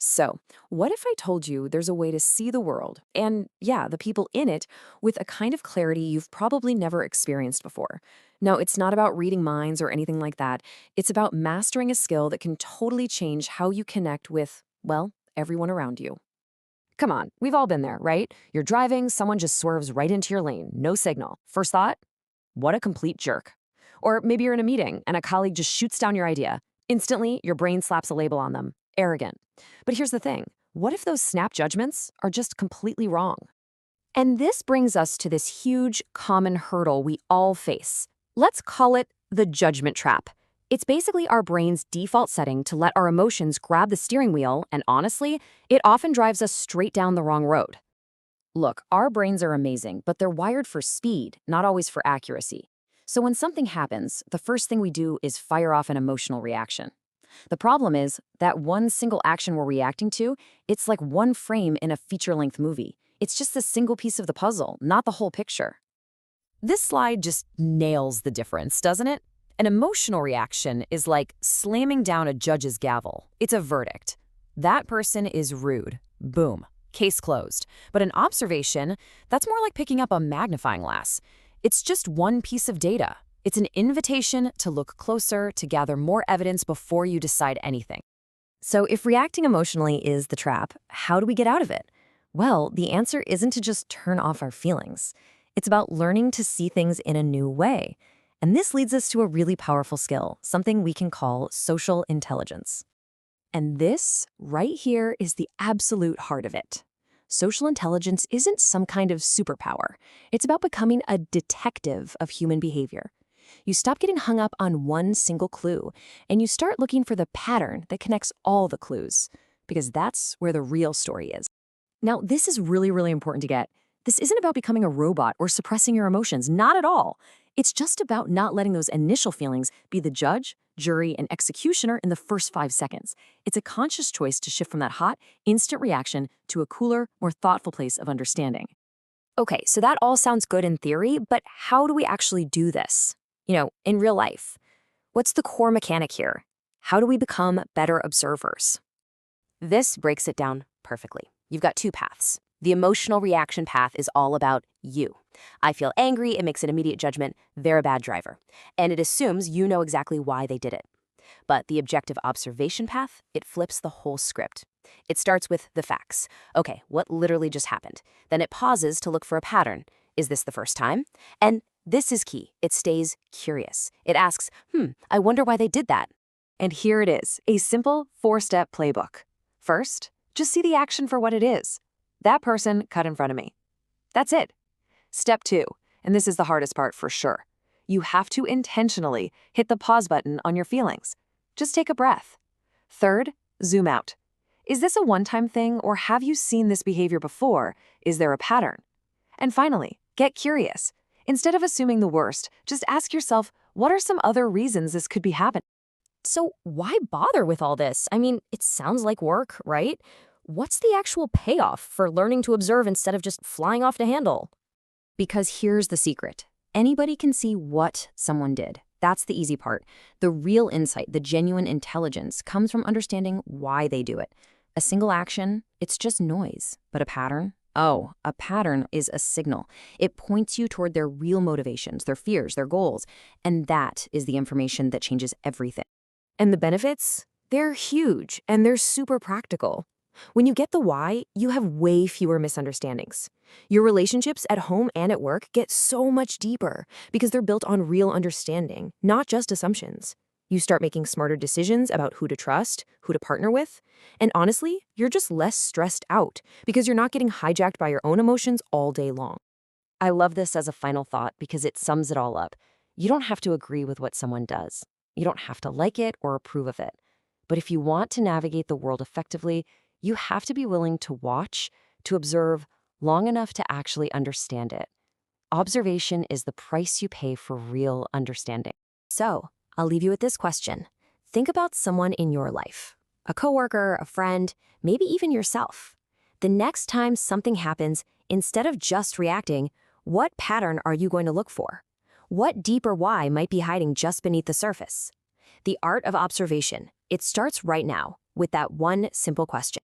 So, what if I told you there's a way to see the world, and yeah, the people in it, with a kind of clarity you've probably never experienced before? No, it's not about reading minds or anything like that. It's about mastering a skill that can totally change how you connect with, well, everyone around you. Come on, we've all been there, right? You're driving, someone just swerves right into your lane, no signal. First thought, what a complete jerk. Or maybe you're in a meeting and a colleague just shoots down your idea. Instantly, your brain slaps a label on them arrogant. But here's the thing, what if those snap judgments are just completely wrong? And this brings us to this huge, common hurdle we all face. Let's call it the judgment trap. It's basically our brain's default setting to let our emotions grab the steering wheel, and honestly, it often drives us straight down the wrong road. Look, our brains are amazing, but they're wired for speed, not always for accuracy. So when something happens, the first thing we do is fire off an emotional reaction. The problem is that one single action we're reacting to, it's like one frame in a feature-length movie. It's just a single piece of the puzzle, not the whole picture. This slide just nails the difference, doesn't it? An emotional reaction is like slamming down a judge's gavel. It's a verdict. That person is rude. Boom. Case closed. But an observation, that's more like picking up a magnifying glass. It's just one piece of data. It's an invitation to look closer, to gather more evidence before you decide anything. So if reacting emotionally is the trap, how do we get out of it? Well, the answer isn't to just turn off our feelings. It's about learning to see things in a new way. And this leads us to a really powerful skill, something we can call social intelligence. And this, right here, is the absolute heart of it. Social intelligence isn't some kind of superpower. It's about becoming a detective of human behavior. You stop getting hung up on one single clue, and you start looking for the pattern that connects all the clues, because that's where the real story is. Now, this is really, really important to get. This isn't about becoming a robot or suppressing your emotions, not at all. It's just about not letting those initial feelings be the judge, jury, and executioner in the first 5 seconds. It's a conscious choice to shift from that hot, instant reaction to a cooler, more thoughtful place of understanding. Okay, so that all sounds good in theory, but how do we actually do this? In real life. What's the core mechanic here? How do we become better observers? This breaks it down perfectly. You've got two paths. The emotional reaction path is all about you. I feel angry, it makes an immediate judgment, they're a bad driver. And it assumes you know exactly why they did it. But the objective observation path, it flips the whole script. It starts with the facts. Okay, what literally just happened? Then it pauses to look for a pattern. Is this the first time? And this is key. It stays curious. It asks, I wonder why they did that. And here it is, a simple 4-step playbook. First, just see the action for what it is. That person cut in front of me. That's it. Step 2, and this is the hardest part for sure. You have to intentionally hit the pause button on your feelings. Just take a breath. Third, zoom out. Is this a one-time thing, or have you seen this behavior before? Is there a pattern? And finally, get curious. Instead of assuming the worst, just ask yourself, what are some other reasons this could be happening? So why bother with all this? I mean, it sounds like work, right? What's the actual payoff for learning to observe instead of just flying off the handle? Because here's the secret. Anybody can see what someone did. That's the easy part. The real insight, the genuine intelligence, comes from understanding why they do it. A single action, it's just noise. But a pattern? Oh, a pattern is a signal. It points you toward their real motivations, their fears, their goals. And that is the information that changes everything. And the benefits? They're huge, and they're super practical. When you get the why, you have way fewer misunderstandings. Your relationships at home and at work get so much deeper because they're built on real understanding, not just assumptions. You start making smarter decisions about who to trust, who to partner with, and honestly, you're just less stressed out because you're not getting hijacked by your own emotions all day long. I love this as a final thought because it sums it all up. You don't have to agree with what someone does. You don't have to like it or approve of it. But if you want to navigate the world effectively, you have to be willing to watch, to observe long enough to actually understand it. Observation is the price you pay for real understanding. So, I'll leave you with this question. Think about someone in your life, a coworker, a friend, maybe even yourself. The next time something happens, instead of just reacting, what pattern are you going to look for? What deeper why might be hiding just beneath the surface? The art of observation, it starts right now with that one simple question.